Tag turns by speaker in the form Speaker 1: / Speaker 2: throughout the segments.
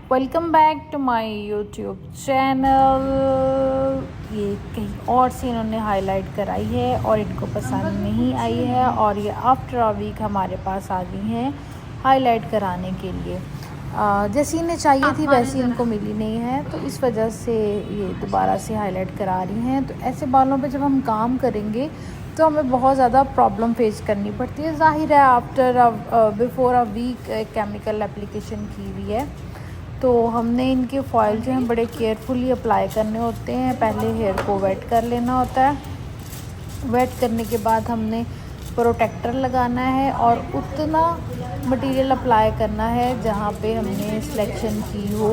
Speaker 1: Welcome back to my YouTube channel. ये कहीं और से इन्होंने हाईलाइट कराई है और इनको पसंद नहीं आई है और ये आफ्टर अ वीक हमारे पास आ गई हैं हाईलाइट कराने के लिए। जैसी इन्हें चाहिए थी वैसी इनको मिली नहीं है, तो इस वजह से ये दोबारा से हाईलाइट करा रही हैं। तो ऐसे बालों पे जब हम काम करेंगे तो हमें बहुत ज़्यादा प्रॉब्लम फेस करनी पड़ती है। ज़ाहिर है before a week chemical application की हुई है, तो हमने इनके फॉइल जो हैं बड़े केयरफुली अप्लाई करने होते हैं। पहले हेयर को वेट कर लेना होता है। वेट करने के बाद हमने प्रोटेक्टर लगाना है और उतना मटेरियल अप्लाई करना है जहाँ पे हमने सिलेक्शन की हो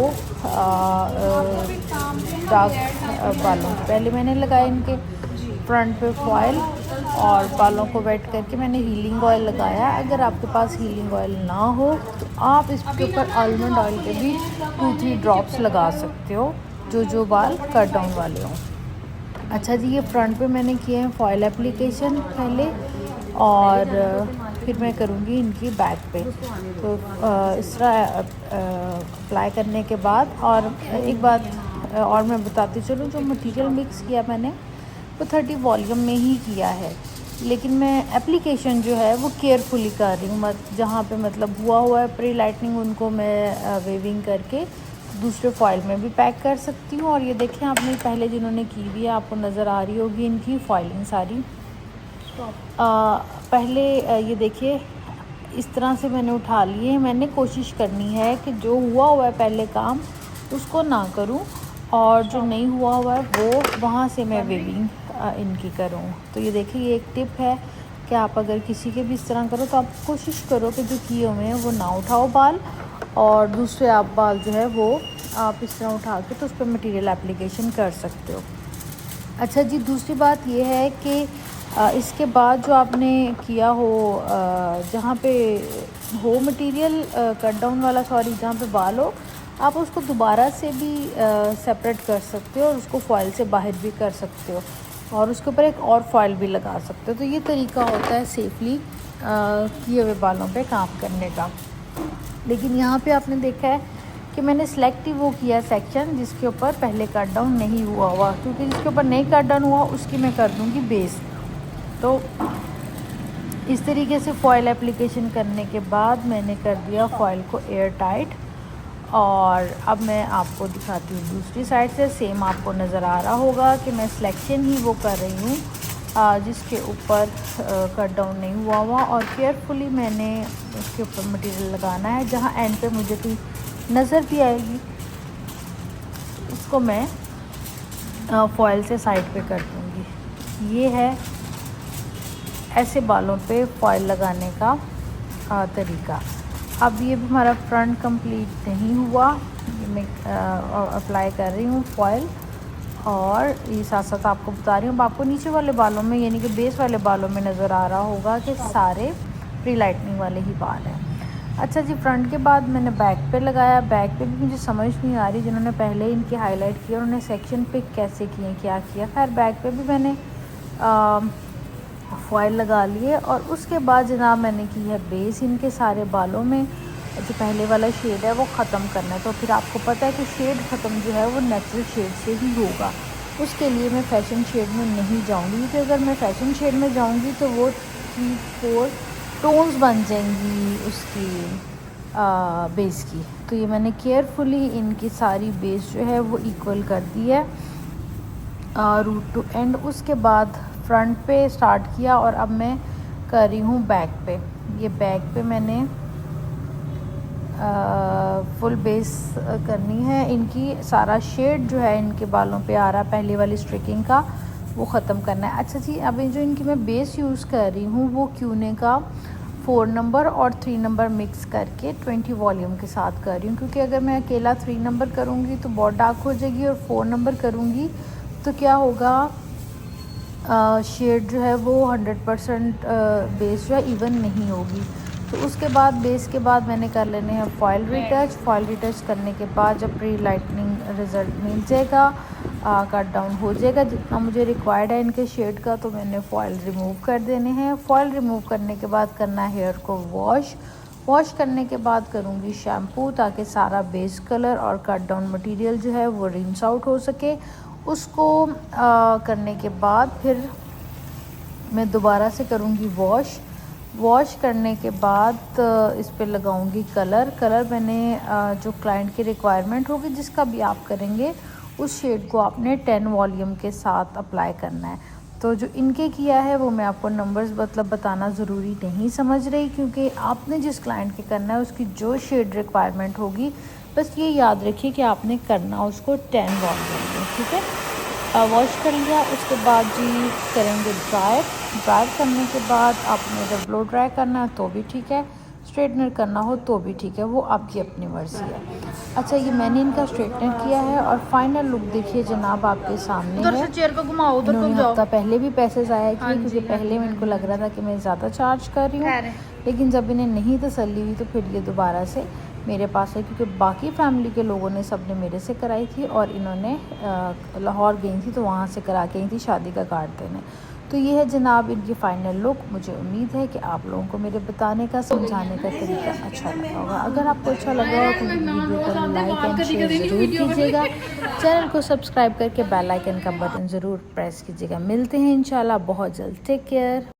Speaker 1: डार्क बालों की। पहले मैंने लगाया इनके फ्रंट पे फॉइल और बालों को वेट करके मैंने हीलिंग ऑयल लगाया। अगर आपके पास हीलिंग ऑयल ना हो तो आप इसके ऊपर आलमंड ऑयल के भी 2-3 ड्रॉप्स लगा सकते हो, जो बाल कट डाउन वाले हों। अच्छा जी, ये फ्रंट पे मैंने किए हैं फॉइल एप्लीकेशन पहले और फिर मैं करूँगी इनकी बैक पे। तो इस तरह अप्लाई करने के बाद, और एक बात और मैं बताती चलूँ, जो मटेरियल मिक्स किया मैंने वो 30 वॉल्यूम में ही किया है, लेकिन मैं एप्लीकेशन जो है वो केयरफुली कर रही हूँ। जहाँ पे मतलब हुआ है प्री लाइटनिंग, उनको मैं वेविंग करके दूसरे फॉइल में भी पैक कर सकती हूँ। और ये देखें, आपने पहले जिन्होंने की हुई है आपको नज़र आ रही होगी इनकी फॉइलिंग सारी। पहले ये देखिए, इस तरह से मैंने उठा लिए। मैंने कोशिश करनी है कि जो हुआ है पहले काम उसको ना करूं, और जो नहीं हुआ है वो वहाँ से मैं वेविंग इनकी करूं। तो ये देखिए, ये एक टिप है कि आप अगर किसी के भी इस तरह करो तो आप कोशिश करो कि जो किए हुए हैं वो ना उठाओ बाल, और दूसरे आप बाल जो है वो आप इस तरह उठा के तो उस पर मटीरियल एप्लीकेशन कर सकते हो। अच्छा जी, दूसरी बात ये है कि इसके बाद जो आपने किया हो जहाँ पे हो मटेरियल कट डाउन वाला, सॉरी, जहाँ पे बाल हो, आप उसको दोबारा से भी सेपरेट कर सकते हो और उसको फॉइल से बाहर भी कर सकते हो और उसके ऊपर एक और फॉइल भी लगा सकते हो। तो ये तरीका होता है सेफली किए हुए बालों पे काम करने का। लेकिन यहाँ पे आपने देखा है कि मैंने सेलेक्टिव वो किया सेक्शन जिसके ऊपर पहले कट डाउन नहीं हुआ, क्योंकि जिसके ऊपर नहीं कट डाउन हुआ उसकी मैं कर दूँगी बेस। तो इस तरीके से फॉइल एप्लीकेशन करने के बाद मैंने कर दिया फॉइल को एयर टाइट। और अब मैं आपको दिखाती हूँ दूसरी साइड से। सेम आपको नज़र आ रहा होगा कि मैं सिलेक्शन ही वो कर रही हूँ जिसके ऊपर कट डाउन नहीं हुआ और केयरफुली मैंने उसके ऊपर मटेरियल लगाना है। जहाँ एंड पे मुझे कोई नज़र भी आएगी उसको मैं फॉइल से साइड पे कर दूँगी। ये है ऐसे बालों पे फॉइल लगाने का तरीका। अब ये भी हमारा फ्रंट कंप्लीट नहीं हुआ, ये मैं अप्लाई कर रही हूँ फॉइल, और ये साथ साथ आपको बता रही हूँ। अब आपको नीचे वाले बालों में यानी कि बेस वाले बालों में नज़र आ रहा होगा कि सारे प्री लाइटनिंग वाले ही बाल हैं। अच्छा जी, फ्रंट के बाद मैंने बैक पे लगाया। बैक पे भी मुझे समझ नहीं आ रही, जिन्होंने पहले इनकी हाईलाइट किया उन्होंने सेक्शन पिक कैसे किए, क्या किया। खैर, बैक पे भी मैंने फॉइल लगा लिए और उसके बाद जनाब मैंने की है बेस इनके सारे बालों में। जो पहले वाला शेड है वो ख़त्म करना है, तो फिर आपको पता है कि शेड ख़त्म जो है वो नेचुरल शेड से ही होगा। उसके लिए मैं फ़ैशन शेड में नहीं जाऊंगी, क्योंकि अगर मैं फ़ैशन शेड में जाऊंगी तो वो 3-4 टोन्स बन जाएंगी उसकी बेस की। तो ये मैंने केयरफुली इनकी सारी बेस जो है वो इक्वल कर दी है रूट टू एंड। उसके बाद फ्रंट पे स्टार्ट किया और अब मैं कर रही हूँ बैक पे। ये बैक पे मैंने फुल बेस करनी है। इनकी सारा शेड जो है इनके बालों पे आ रहा पहले वाली स्ट्रिकिंग का, वो ख़त्म करना है। अच्छा जी, अब जो इनकी मैं बेस यूज़ कर रही हूँ वो क्यूने का 4 नंबर और 3 नंबर मिक्स करके 20 वॉल्यूम के साथ कर रही हूँ, क्योंकि अगर मैं अकेला 3 नंबर करूँगी तो बहुत डार्क हो जाएगी और 4 नंबर करूँगी तो क्या होगा, शेड जो है वो 100% बेस जो है इवन नहीं होगी। तो उसके बाद बेस के बाद मैंने कर लेने हैं फॉइल रिटच। फॉइल रिटच करने के बाद जब प्री लाइटनिंग रिज़ल्ट मिल जाएगा, कट डाउन हो जाएगा जितना मुझे रिक्वायर्ड है इनके शेड का, तो मैंने फॉइल रिमूव कर देने हैं। फॉइल रिमूव करने के बाद करना है हेयर को वॉश। वॉश करने के बाद करूँगी शैम्पू, ताकि सारा बेस कलर और कट डाउन मटेरियल जो है वो रिंस आउट हो सके। उसको करने के बाद फिर मैं दोबारा से करूँगी वॉश करने के बाद इस पे लगाऊंगी कलर मैंने जो क्लाइंट की रिक्वायरमेंट होगी, जिसका भी आप करेंगे, उस शेड को आपने 10 वॉल्यूम के साथ अप्लाई करना है। तो जो इनके किया है वो मैं आपको नंबर्स बताना ज़रूरी नहीं समझ रही, क्योंकि आपने जिस क्लाइंट के करना है उसकी जो शेड रिक्वायरमेंट होगी, बस ये याद रखिए कि आपने करना उसको 10 वॉल्यूम में, ठीक है। वॉश कर लिया, उसके बाद जी करेंगे ड्रायर करने के बाद आपने अगर ब्लो ड्राई करना है तो भी ठीक है, स्ट्रेटनर करना हो तो भी ठीक है, वो आपकी अपनी मर्ज़ी है। अच्छा, ये मैंने इनका स्ट्रेटनर किया है और फाइनल लुक देखिए जनाब आपके सामने है।
Speaker 2: चेयर को घुमाओ, उधर को
Speaker 1: इन्होंने
Speaker 2: जाओ।
Speaker 1: हफ्ता पहले भी पैसे ज़ाया किए, क्योंकि पहले में इनको लग रहा था कि मैं ज़्यादा चार्ज कर रही हूँ, लेकिन जब इन्हें नहीं तसल्ली हुई तो फिर ये दोबारा से मेरे पास है, क्योंकि बाकी फैमिली के लोगों ने सब ने मेरे से कराई थी और इन्होंने लाहौर गई थी तो वहाँ से करा के आई थी शादी का कार्ड देने। तो ये है जनाब इनकी फ़ाइनल लुक। मुझे उम्मीद है कि आप लोगों को मेरे बताने का, समझाने का तरीका अच्छा लगा होगा। अगर आपको अच्छा लगा हो तो वीडियो को लाइक एंड शेयर ज़रूर कीजिएगा, चैनल को सब्सक्राइब करके बेल आइकन का बटन ज़रूर प्रेस कीजिएगा। मिलते हैं इंशाल्लाह बहुत जल्द। Take care.